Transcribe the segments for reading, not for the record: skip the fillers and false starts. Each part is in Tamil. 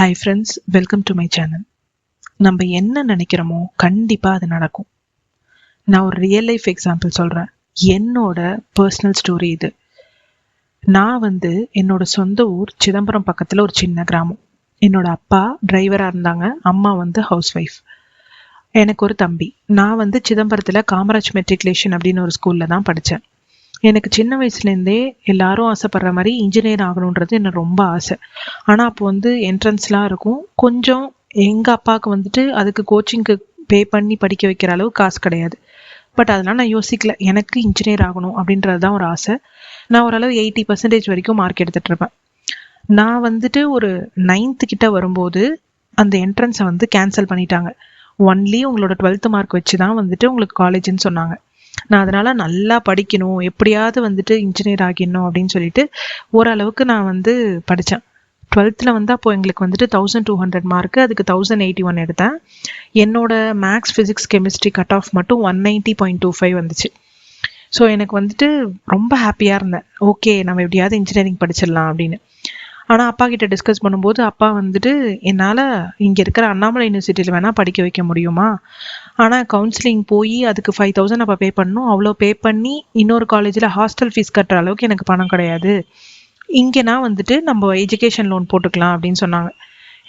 Hi friends, welcome to my channel. நம்ம என்ன நினைக்கிறோமோ கண்டிப்பாக அது நடக்கும். நான் ஒரு ரியல் லைஃப் எக்ஸாம்பிள் சொல்கிறேன். என்னோட பர்சனல் ஸ்டோரி இது. நான் என்னோட சொந்த ஊர் சிதம்பரம் பக்கத்தில் ஒரு சின்ன கிராமம். என்னோட அப்பா டிரைவராக இருந்தாங்க, அம்மா ஹவுஸ் ஒய்ஃப். எனக்கு ஒரு தம்பி. நான் சிதம்பரத்தில் காமராஜ் மெட்ரிகுலேஷன் அப்படின்னு ஒரு ஸ்கூலில் தான் படித்தேன். எனக்கு சின்ன வயசுலேருந்தே எல்லாரும் ஆசைப்படுற மாதிரி இன்ஜினியர் ஆகணுன்றது எனக்கு ரொம்ப ஆசை. ஆனால் அப்போ என்ட்ரன்ஸ்லாம் இருக்கும். கொஞ்சம் எங்கள் அப்பாவுக்கு அதுக்கு கோச்சிங்க்கு பே பண்ணி படிக்க வைக்கிற அளவு காசு கிடையாது. பட் அதெல்லாம் நான் யோசிக்கல. எனக்கு இன்ஜினியர் ஆகணும் அப்படின்றது தான் ஒரு ஆசை. நான் ஓரளவு 80% வரைக்கும் மார்க் எடுத்துகிட்டு இருப்பேன். நான் ஒரு 9th கிட்ட வரும்போது அந்த என்ட்ரன்ஸை கேன்சல் பண்ணிட்டாங்க. ஒன்லி உங்களோட 12th மார்க் வச்சு தான் உங்களுக்கு காலேஜ்னு சொன்னாங்க. நான் அதனால நல்லா படிக்கணும், எப்படியாவது இன்ஜினியர் ஆகிடணும் அப்படின்னு சொல்லிட்டு ஓரளவுக்கு நான் படித்தேன். 12th அப்போ எங்களுக்கு 1200 மார்க்கு, அதுக்கு 1081 எடுத்தேன். என்னோட maths, physics, chemistry cut off மட்டும் 190.25 வந்துச்சு. ஸோ எனக்கு ரொம்ப ஹாப்பியாக இருந்தேன். ஓகே, நம்ம எப்படியாவது இன்ஜினியரிங் படிச்சிடலாம் அப்படின்னு. ஆனால் அப்பா கிட்ட டிஸ்கஸ் பண்ணும்போது அப்பா என்னால் இங்கே இருக்கிற அண்ணாமலை யூனிவர்சிட்டியில் வேணால் படிக்க வைக்க முடியுமா, ஆனால் கவுன்சிலிங் போய் அதுக்கு 5000 அப்போ பே பண்ணணும். அவ்வளோ பே பண்ணி இன்னொரு காலேஜில் ஹாஸ்டல் ஃபீஸ் கட்டுற அளவுக்கு எனக்கு பணம் கிடையாது. இங்கேனா நம்ம எஜுகேஷன் லோன் போட்டுக்கலாம் அப்படின்னு சொன்னாங்க.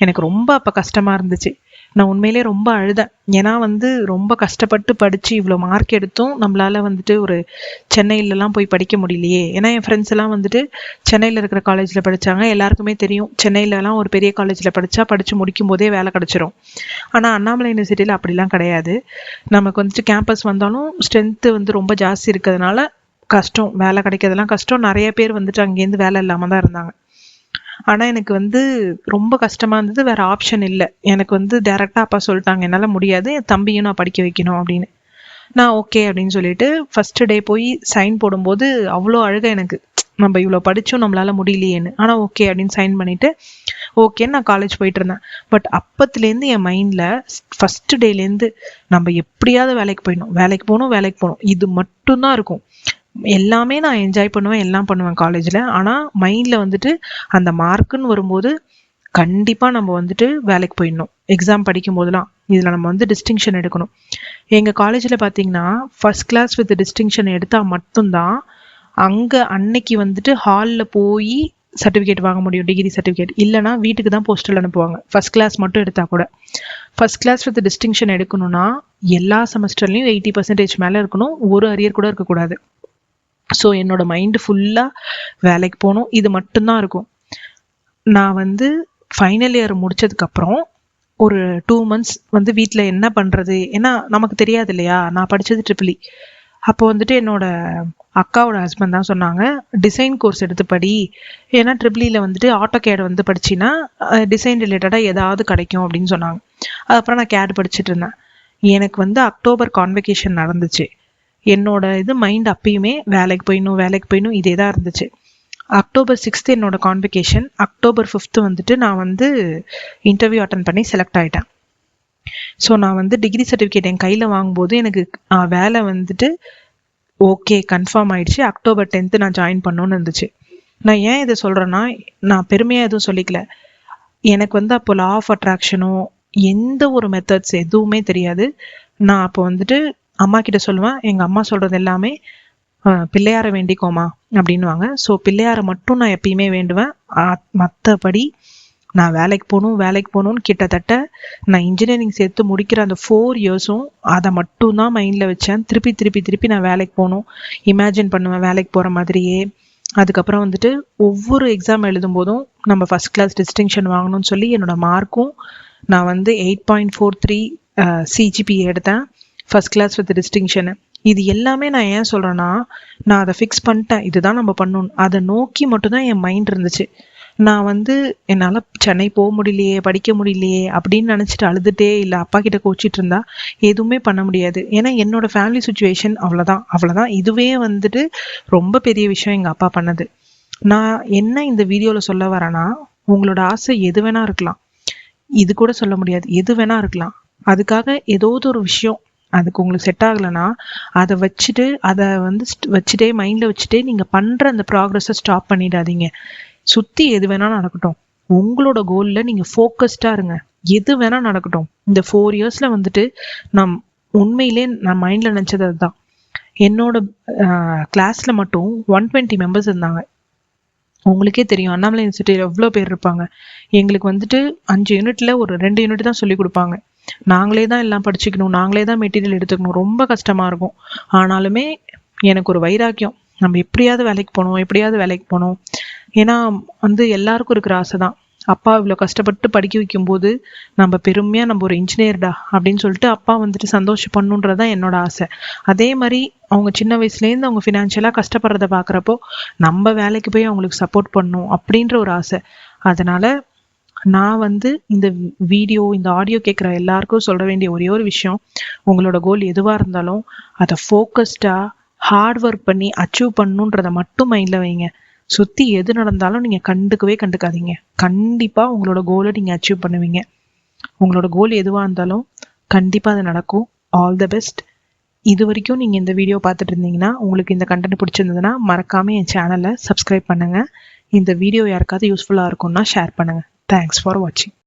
எனக்கு ரொம்ப அப்போ கஷ்டமாக இருந்துச்சு. நான் உண்மையிலே ரொம்ப அழுதேன். ஏன்னா ரொம்ப கஷ்டப்பட்டு படித்து இவ்வளோ மார்க் எடுத்தும் நம்மளால் ஒரு சென்னையிலலாம் போய் படிக்க முடியலையே. ஏன்னா என் ஃப்ரெண்ட்ஸ் எல்லாம் சென்னையில் இருக்கிற காலேஜில் படித்தாங்க. எல்லாருக்குமே தெரியும் சென்னையிலலாம் ஒரு பெரிய காலேஜில் படித்து முடிக்கும் போதே வேலை கிடச்சிரும். ஆனால் அண்ணாமலை யூனிவர்சிட்டியில் அப்படிலாம் கிடையாது. நமக்கு கேம்பஸ் வந்தாலும் ஸ்ட்ரென்த்து ரொம்ப ஜாஸ்தி இருக்கிறதுனால கஷ்டம், வேலை கிடைக்கிறதுலாம் கஷ்டம். நிறைய பேர் அங்கேருந்து வேலை இல்லாமல் தான் இருந்தாங்க. ஆனால் எனக்கு ரொம்ப கஷ்டமாக இருந்தது. வேறு ஆப்ஷன் இல்லை. எனக்கு டேரெக்டாக அப்பா சொல்லிட்டாங்க, என்னால் முடியாது, என் தம்பியும் நான் படிக்க வைக்கணும் அப்படின்னு. நான் ஓகே அப்படின்னு சொல்லிட்டு ஃபஸ்ட்டு டே போய் சைன் போடும்போது அவ்வளோ அழுக எனக்கு. நம்ம இவ்வளோ படித்தோம், நம்மளால் முடியலையேன்னு. ஆனால் ஓகே அப்படின்னு சைன் பண்ணிவிட்டு ஓகேன்னு நான் காலேஜ் போயிட்டு இருந்தேன். பட் அப்பத்துலேருந்து என் மைண்டில் ஃபஸ்ட்டு டேலேருந்து நம்ம எப்படியாவது வேலைக்கு போகணும் இது மட்டும்தான் இருக்கும். எல்லாமே நான் என்ஜாய் பண்ணுவேன், எல்லாம் பண்ணுவேன் காலேஜில். ஆனால் மைண்டில் அந்த மார்க்குன்னு வரும்போது கண்டிப்பாக நம்ம வேலைக்கு போயிடணும். எக்ஸாம் படிக்கும் போதெல்லாம் இதில் நம்ம டிஸ்டிங்ஷன் எடுக்கணும். எங்கள் காலேஜில் பார்த்தீங்கன்னா ஃபஸ்ட் கிளாஸ் வித் டிஸ்டிங்ஷன் எடுத்தால் மட்டும்தான் அங்கே அன்னைக்கு ஹாலில் போய் சர்டிஃபிகேட் வாங்க முடியும், டிகிரி சர்டிஃபிகேட். இல்லைனா வீட்டுக்கு தான் போஸ்டல் அனுப்புவாங்க. ஃபஸ்ட் கிளாஸ் மட்டும் எடுத்தால் கூட. ஃபஸ்ட் கிளாஸ் வித் டிஸ்டிங்ஷன் எடுக்கணும்னா எல்லா செமஸ்டர்லேயும் 80% மேலே இருக்கணும், ஒரு அரியர் கூட இருக்கக்கூடாது. ஸோ என்னோட மைண்டு ஃபுல்லாக வேலைக்கு போகணும், இது மட்டும்தான் இருக்கும். நான் ஃபைனல் இயர் முடித்ததுக்கப்புறம் ஒரு 2 months வீட்டில் என்ன பண்ணுறது, ஏன்னா நமக்கு தெரியாது இல்லையா. நான் படித்தது ட்ரிபிள் இ. அப்போ என்னோட அக்காவோட ஹஸ்பண்ட் தான் சொன்னாங்க, டிசைன் கோர்ஸ் எடுத்து படி. ஏன்னா ட்ரிபிள் இயில் ஆட்டோகேட் படிச்சின்னா டிசைன் ரிலேட்டடாக ஏதாவது கிடைக்கும் அப்படின்னு சொன்னாங்க. அதுக்கப்புறம் நான் கேட் படிச்சுட்டு இருந்தேன். எனக்கு அக்டோபர் கான்வெகேஷன் நடந்துச்சு. என்னோட மைண்ட் அப்பயுமே வேலைக்கு போயிடணும் இதே தான் இருந்துச்சு. அக்டோபர் 6th என்னோட கான்வெகேஷன். அக்டோபர் 5th நான் இன்டர்வியூ அட்டன் பண்ணி செலக்ட் ஆகிட்டேன். ஸோ நான் டிகிரி சர்டிஃபிகேட் என் கையில் வாங்கும்போது எனக்கு வேலை ஓகே கன்ஃபார்ம் ஆயிடுச்சு. அக்டோபர் 10th நான் ஜாயின் பண்ணணும்னு இருந்துச்சு. நான் ஏன் இதை சொல்கிறேன்னா, நான் பெருமையாக எதுவும் சொல்லிக்கல. எனக்கு அப்போ லா ஆஃப் அட்ராக்ஷனோ எந்த ஒரு மெத்தட்ஸ் எதுவுமே தெரியாது. நான் அப்போ அம்மா கிட்ட சொல்லுவேன், எங்கள் அம்மா சொல்கிறது எல்லாமே பிள்ளையாரை வேண்டிக்கோமா அப்படின்வாங்க. ஸோ பிள்ளையாரை மட்டும் நான் எப்பயுமே வேண்டுவேன். மற்றபடி நான் வேலைக்கு போகணும்னு கிட்டத்தட்ட நான் இன்ஜினியரிங் சேர்த்து முடிக்கிற அந்த 4 yearsம் அதை மட்டும்தான் மைண்டில் வச்சேன். திருப்பி நான் வேலைக்கு போகணும் இமேஜின் பண்ணுவேன், வேலைக்கு போகிற மாதிரியே. அதுக்கப்புறம் ஒவ்வொரு எக்ஸாம் எழுதும் போதும் நம்ம ஃபஸ்ட் கிளாஸ் டிஸ்டிங்ஷன் வாங்கணும்னு சொல்லி என்னோட மார்க்கும் நான் 8.43 CGPA எடுத்தேன், ஃபஸ்ட் கிளாஸ் வித் டிஸ்டிங்ஷனு. இது எல்லாமே நான் ஏன் சொல்கிறேன்னா, நான் அதை ஃபிக்ஸ் பண்ணிட்டேன், இதுதான் நம்ம பண்ணணும். அதை நோக்கி மட்டும்தான் என் மைண்ட் இருந்துச்சு. நான் என்னால் சென்னை போக முடியலையே, படிக்க முடியலையே அப்படின்னு நினச்சிட்டு அழுதுகிட்டே இல்லை அப்பா கிட்ட கோச்சிட்டு இருந்தா எதுவுமே பண்ண முடியாது. ஏன்னா என்னோட ஃபேமிலி சுச்சுவேஷன் அவ்வளோதான். இதுவே ரொம்ப பெரிய விஷயம் எங்கள் அப்பா பண்ணது. நான் என்ன இந்த வீடியோவில் சொல்ல வரேன்னா, உங்களோட ஆசை எது வேணா இருக்கலாம், இது கூட சொல்ல முடியாது, எது வேணா இருக்கலாம். அதுக்காக ஏதாவது ஒரு விஷயம் அதுக்கு உங்களுக்கு செட் ஆகலைன்னா அதை வச்சுட்டே மைண்டில் வச்சுட்டே நீங்கள் பண்ணுற அந்த ப்ராக்ரஸை ஸ்டாப் பண்ணிடாதீங்க. சுற்றி எது வேணாலும் நடக்கட்டும், உங்களோட கோல்ல நீங்க ஃபோக்கஸ்டா இருங்க. எது வேணா நடக்கட்டும். இந்த 4 இயர்ஸ்ல வந்துட்டு நான் உண்மையிலே நான் மைண்ட்ல நினைச்சது அதுதான். என்னோட கிளாஸ்ல மட்டும் 120 மெம்பர்ஸ் இருந்தாங்க. உங்களுக்கே தெரியும் அண்ணாமலை யூனிவர்சிட்டியில் எவ்வளோ பேர் இருப்பாங்க. எங்களுக்கு வந்துட்டு 5 யூனிட்ல ஒரு 2 யூனிட் தான் சொல்லி கொடுப்பாங்க. நாங்களே தான் எல்லாம் படிச்சுக்கணும், நாங்களே தான் மெட்டீரியல் எடுத்துக்கணும். ரொம்ப கஷ்டமா இருக்கும். ஆனாலுமே எனக்கு ஒரு வைராக்கியம், நம்ம எப்படியாவது வேலைக்கு போகணும், எப்படியாவது வேலைக்கு போகணும். ஏன்னா வந்து எல்லாருக்கும் இருக்கிற ஆசை தான். அப்பா இவ்வளோ கஷ்டப்பட்டு படிக்க வைக்கும்போது நம்ம பெருமையாக நம்ம ஒரு இன்ஜினியர்டா அப்படின்னு சொல்லிட்டு அப்பா வந்துட்டு சந்தோஷப்படணுன்றதான் என்னோட ஆசை. அதே மாதிரி அவங்க சின்ன வயசுலேருந்து அவங்க ஃபினான்ஷியலாக கஷ்டப்படுறத பார்க்குறப்போ நம்ம வேலைக்கு போய் அவங்களுக்கு சப்போர்ட் பண்ணணும் அப்படின்ற ஒரு ஆசை. அதனால நான் வந்து இந்த வீடியோ இந்த ஆடியோ கேட்குற எல்லாருக்கும் சொல்ல வேண்டிய ஒரே ஒரு விஷயம், உங்களோட கோல் எதுவாக இருந்தாலும் அதை ஃபோக்கஸ்டாக ஹார்ட் ஒர்க் பண்ணி அச்சீவ் பண்ணணுன்றதை மட்டும் மைண்டில் வைங்க. சுற்றி எது நடந்தாலும் நீங்கள் கண்டுக்காதீங்க. கண்டிப்பாக உங்களோட கோலை நீங்கள் அச்சீவ் பண்ணுவீங்க. உங்களோட கோல் எதுவாக இருந்தாலும் கண்டிப்பாக அது நடக்கும். All the best. இது வரைக்கும் நீங்கள் இந்த வீடியோ பார்த்துட்டு இருந்தீங்கன்னா, உங்களுக்கு இந்த கண்டென்ட் பிடிச்சிருந்ததுன்னா மறக்காமல் என் சேனலை சப்ஸ்கிரைப் பண்ணுங்கள். இந்த வீடியோ யாருக்காவது யூஸ்ஃபுல்லாக இருக்கும்னா ஷேர் பண்ணுங்கள். தேங்க்ஸ் ஃபார் வாட்சிங்.